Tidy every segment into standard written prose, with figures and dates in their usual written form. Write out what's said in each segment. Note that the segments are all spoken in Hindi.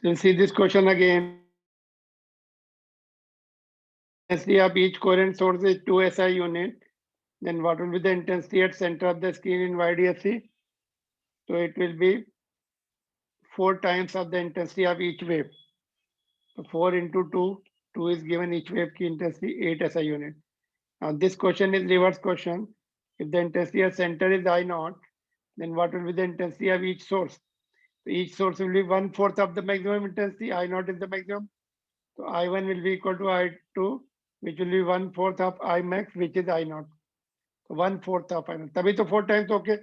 So see this question again. Intensity of each coherent source is 2 SI unit. Then what will be the intensity at center of the screen in YDSC? So it will be 4 times of the intensity of each wave. So 4 into 2, 2 is given each wave की intensity 8 SI unit. Now this question is reverse question. If the intensity at center is I naught, then what will be the intensity of each source? So each source will be 1/4 of the maximum intensity. I naught is the maximum. So I1 will be equal to I2, which will be 1/4 of I max, which is I naught. So 1/4 of I naught. तभी तो 4 times ओके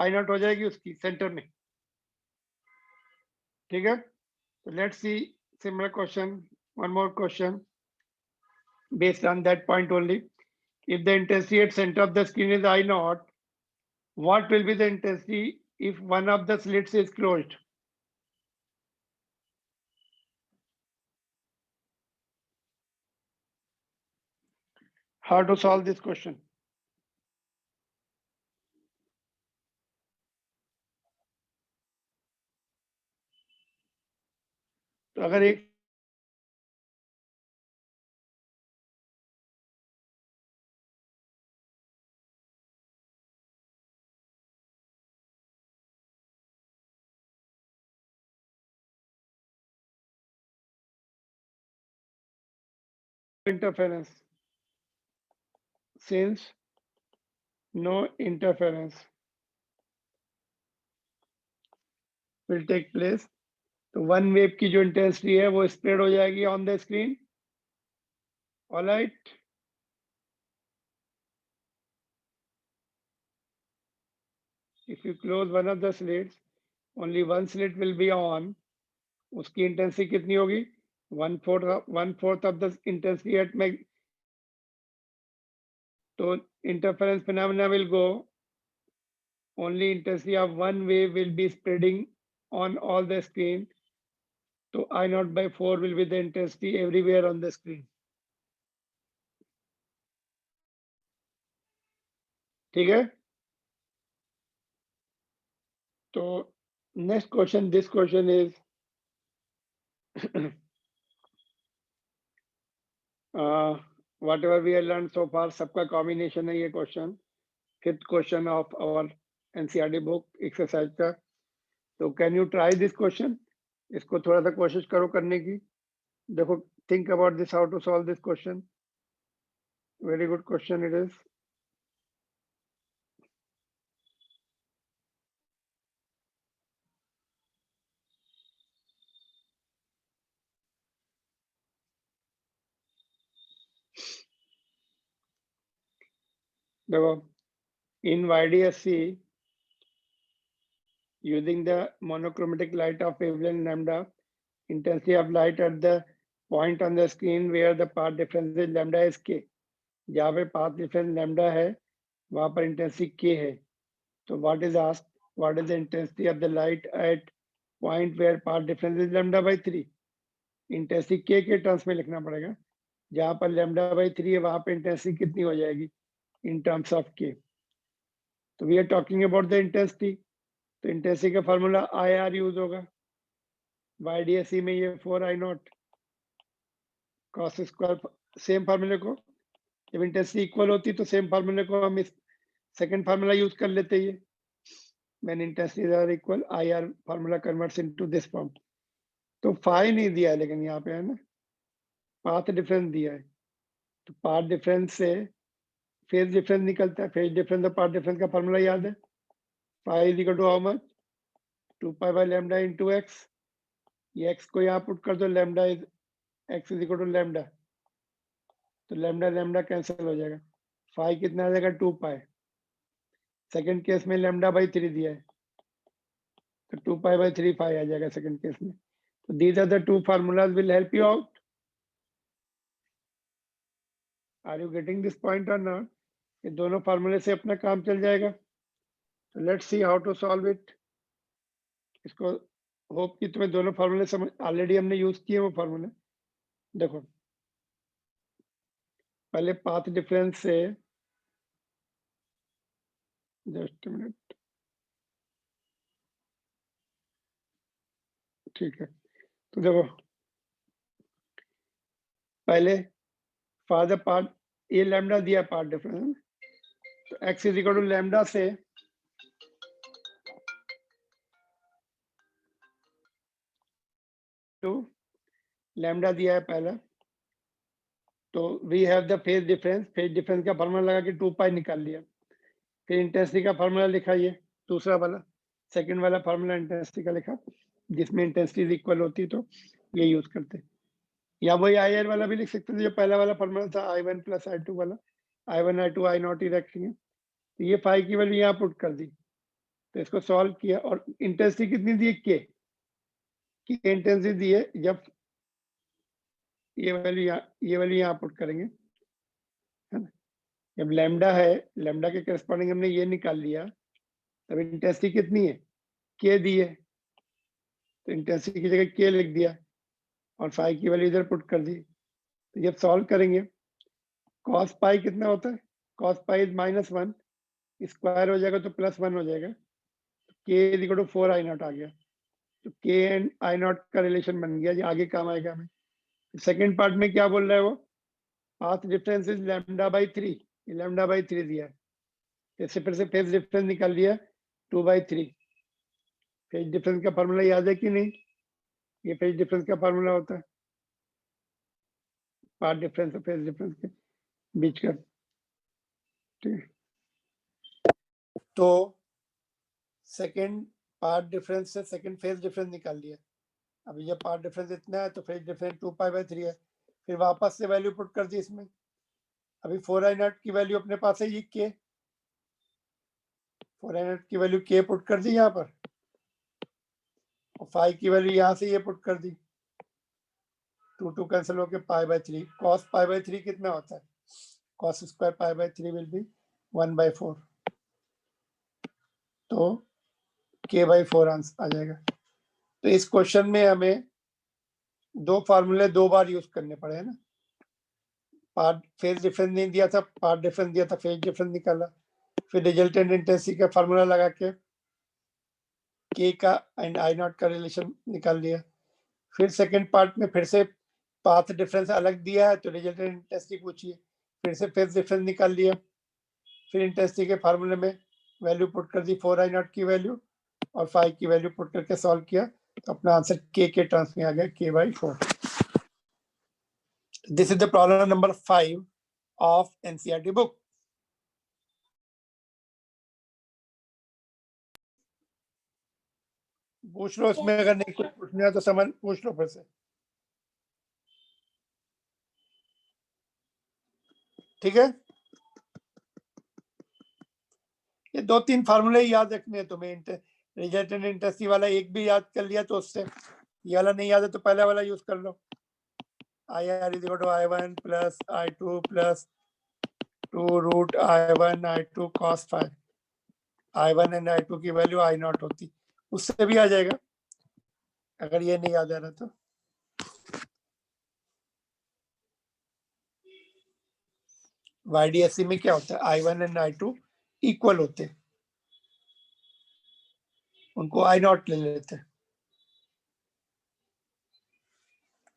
I naught हो जाएगी उसकी सेंटर में. ठीक है? So let's see similar question. One more question based on that point only. If the intensity at center of the screen is I naught, what will be the intensity if one of the slits is closed? How to solve this question? तो अगर एक interference, since no interference will take place, तो वन वेव की जो इंटेंसिटी है वो स्प्रेड हो जाएगी on the screen. Alright, if you close one of the slits, only one slit will be on. उसकी इंटेंसिटी कितनी होगी? 1/4 of the intensity at max. तो interference phenomena will go. Only intensity of one wave will be spreading on all the screen. So I naught by 4 will be the intensity everywhere on the screen. ठीक है? तो next question, this question is whatever we have learned so far, सबका combination है ये question. Fifth question of our NCERT book exercise का. So can you try this question? इसको थोड़ा सा कोशिश करो करने की. देखो, think about this, how to solve this question. Very good question it is. देखो, in YDSC, using the monochromatic light of wavelength lambda, intensity of light at the point on the screen where the path difference is lambda is k. जहाँ पे path difference lambda है, वहाँ पर intensity k है. So what is asked? What is the intensity of the light at point where path difference is lambda by 3? Intensity k के terms में लिखना पड़ेगा. जहाँ पर lambda by 3 है, वहाँ पे intensity कितनी हो जाएगी? In terms of k. So we are talking about the intensity. तो इंटेंसिटी का फॉर्मूला IR यूज होगा. YDSC में ये 4I not cos square, same फार्मूले को जब इंटेंसिटी इक्वल होती तो सेम फार्मूले को हम इस सेकंड फार्मूला यूज कर लेते हैं. When intensities are equal IR formula converts into this form. तो फाई नहीं दिया है, लेकिन यहाँ पे है ना पाथ डिफरेंस दिया है. तो पाथ डिफरेंस से फेज डिफरेंस निकलता है. फेज डिफरेंस और पाथ डिफरेंस का फार्मूला याद है. Phi is equal to how much? 2 pi by lambda into x. ये x को यहाँ पुट कर दो, lambda is x is equal to lambda. तो लैम्डा लैम्डा कैंसिल हो जाएगा. फाई कितना आ जाएगा? 2 पाई. सेकंड केस में लैम्डा बाई 3 दिया है, तो 2 पाई बाई 3 फाई आ जाएगा सेकंड केस में. तो these are the two formulas will help you out. Are you getting this point or not? ये दोनों फार्मूले से अपना काम चल जाएगा. तो let's see how to solve it. इसको होप कि तुम्हें दोनों फार्मूले समझ, ऑलरेडी हमने यूज किए वो फार्मूले. देखो, पहले पाथ डिफरेंस से, जस्ट मिनट, ठीक है. तो देखो पहले फॉर द पार्ट, ये लैम्डा दिया पार्ट डिफरेंस, तो x is equal to lambda से टू लैम्डा दिया है पहला, तो we have the phase difference का फार्मूला लगा के 2 पाई निकाल लिया। फिर इंटेंसिटी का फार्मूला लिखा, ये दूसरा वाला, सेकंड वाला फार्मूला इंटेंसिटी का लिखा, जिसमें इंटेंसिटी इक्वल होती तो ये यूज करते, या वही आई आर वाला भी लिख सकते थे जो पहला वाला फार्मूला था, I1 प्लस I2 वाला, I1 I2 I0 ही रखेंगे। तो ये फाई की वैल्यू यहाँ पुट कर दी, तो इसको सॉल्व किया, और इंटेंसिटी कितनी दी है, के इंटेंसिटी दी है, जब ये वैल्यू यहाँ पुट करेंगे, है ना। जब लैम्डा है, लैम्डा के करस्पॉन्डिंग हमने ये निकाल लिया, तब इंटेंसिटी कितनी है, के दी है, तो इंटेंसिटी की जगह के लिख दिया, और फाई की वैल्यू इधर पुट कर दी। तो जब सॉल्व करेंगे, कॉस पाई कितना होता है, कॉस पाई इज -1, स्क्वायर हो जाएगा तो +1 हो जाएगा, के इज इक्वल टू 4I0 आ गया। तो के एंड I0 का रिलेशन बन गया, जो आगे काम आएगा हमें। सेकेंड पार्ट में क्या बोल रहा है वो, पाथ डिफरेंस इज λ/3, λ/3 दिया है, इससे फिर से फेज डिफरेंस निकाल दिया 2/3। फेज डिफरेंस का फार्मूला याद है कि नहीं, ये फेज डिफरेंस का फार्मूला होता है, पाथ डिफरेंस और फेज डिफरेंस के बीच का, ठीक है। तो सेकेंड पार्ट डिफरेंस से सेकेंड फेज डिफरेंस निकाल लिया। अभी जब पार्ट डिफरेंस इतना है तो फेज डिफरेंस 2π/3 है, फिर वापस से वैल्यू पुट कर दी इसमें। अभी 4I0 की वैल्यू अपने पास है, ये के, 4I0 की वैल्यू के पुट कर दी यहाँ पर, और फाई की वैल्यू यहाँ से ये पुट कर दी, 2 कैंसिल होके π/3, cos π/3 कितना होता है, cos स्क्वायर π/3 विल बी 1/4, तो k/4 आंसर आ जाएगा। तो इस क्वेश्चन में हमें दो फार्मूले 2 बार यूज करने पड़े, है ना। पार्ट फेज डिफरेंस नहीं दिया था, पार्ट डिफरेंस दिया था, फेज डिफरेंस निकाला, फिर रिजल्टेंट इंटेंसिटी का फार्मूला लगा के के का एंड I0 का रिलेशन निकाल लिया। फिर सेकंड पार्ट में फिर से पाथ डिफरेंस अलग दिया है, तो रिजल्टेंट इंटेंसिटी पूछिए, फिर से फेज डिफरेंस निकाल लिया, फिर इंटेंसिटी के फार्मूले में वैल्यू पुट कर दी 4I0 की वैल्यू, और 5 की वैल्यू पुट करके सॉल्व किया, तो अपना आंसर के टर्म्स में आ गया, k/4। This is the problem number 5 of NCERT book. पूछ लो इसमें, अगर नहीं कुछ पूछना है तो समझ पूछ लो फिर से, ठीक है। ये 2-3 फार्मूले याद रखने हैं तुम्हें, रिजल्टेंट इंटेंसिटी वाला एक भी याद कर लिया तो उससे, ये वाला नहीं याद है तो पहला वाला यूज कर लो, IR is equal to I1 plus I2 plus 2√I1 I2 cos 5, I1 and I2 की वैल्यू I0 होती, उससे भी आ जाएगा अगर ये नहीं याद आ रहा तो। YDSC में क्या होता है, I1 एंड I2 इक्वल होते हैं, उनको I0 ले लेते हैं,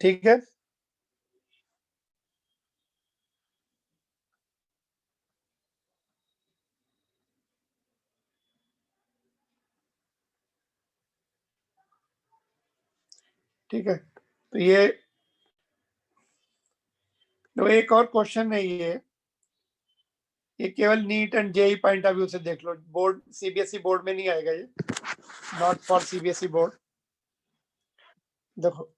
ठीक है। ठीक है, तो एक और क्वेश्चन है, ये केवल NEET and JEE point of view से देख लो, बोर्ड सीबीएसई बोर्ड में नहीं आएगा ये, नॉट फॉर सीबीएसई बोर्ड। देखो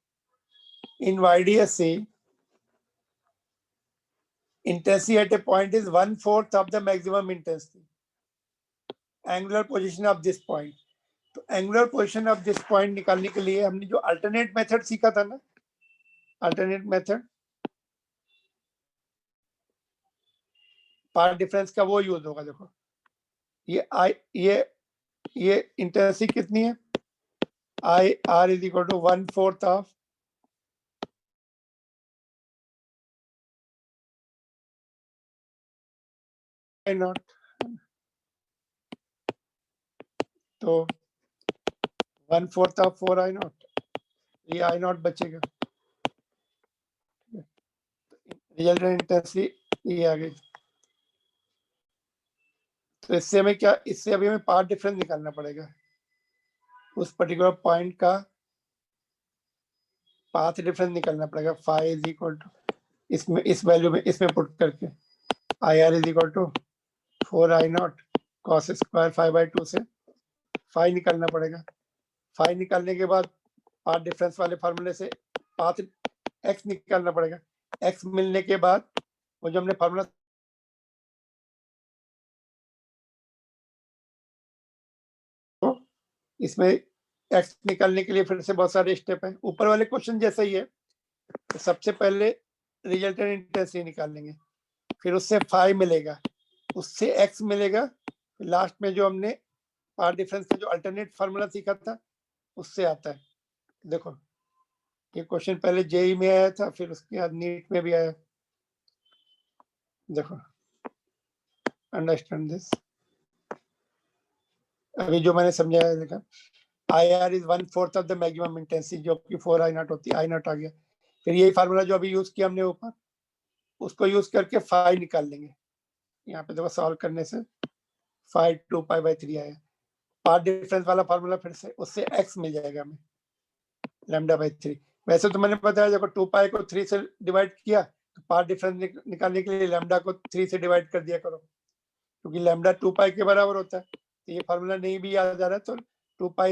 इन YDSC intensity at a point is 1/4 of the maximum intensity, angular position of this point। तो angular position of this point निकालने के लिए हमने जो अल्टरनेट मेथड सीखा था ना, अल्टरनेट मेथड पार्ट डिफरेंस का, वो यूज होगा। देखो ये इंटेंसिटी कितनी है, IR is equal to 1/4 of I0, तो 1/4 ऑफ 4I0, ये आई नॉट बचेगा, रिजल्टेंट इंटेंसिटी ये आ गई। तो इससे हमें क्या, इससे अभी हमें पाथ डिफरेंस निकालना पड़ेगा, उस पर्टिकुलर पॉइंट का पाथ डिफरेंस निकालना पड़ेगा। फाई इज इक्वल टू, इसमें इस वैल्यू में इसमें पुट करके I R is equal to 4I0 cos square 5/2 से फाई निकालना पड़ेगा। फाई निकालने के बाद पाथ डिफरेंस वाले फार्मूले से पाथ एक्स निकालना पड़ेगा। एक्स मिलने के बाद वो जो हमने फार्मूला इसमें एक्स निकालने के लिए फिर से बहुत सारे स्टेप हैं, ऊपर वाले क्वेश्चन जैसा ही है। तो सबसे पहले रिजल्टेंट इंटेंसिटी निकाल लेंगे, फिर उससे फाई मिलेगा, उससे एक्स मिलेगा, लास्ट में जो हमने पाथ डिफरेंस का जो अल्टरनेट फार्मूला सीखा था उससे आता है। देखो ये क्वेश्चन पहले जेई में आया था, फिर उसके बाद नीट में भी आया। देखो अंडरस्टैंड दिस, अभी जो मैंने समझाया देखा, IR is 1/4 of the maximum intensity, जो कि 4I0 होती है, I0 आ गया। फिर यही फार्मूला जो अभी यूज किया हमने ऊपर, उसको यूज करके फाई निकाल लेंगे। यहाँ पे देखो सॉल्व करने से फाई 2π/3 आया। पाथ डिफरेंस वाला फार्मूला फिर से, उससे x मिल जाएगा हमें λ/3। वैसे तो मैंने बताया देखो 2π को 3 से डिवाइड किया, तो पाथ डिफरेंस निकालने के लिए लैम्डा को 3 से डिवाइड कर दिया करो, क्योंकि लैम्डा 2π के बराबर होता है। तो ये फार्मूला नहीं भी याद आ रहा है तो 2π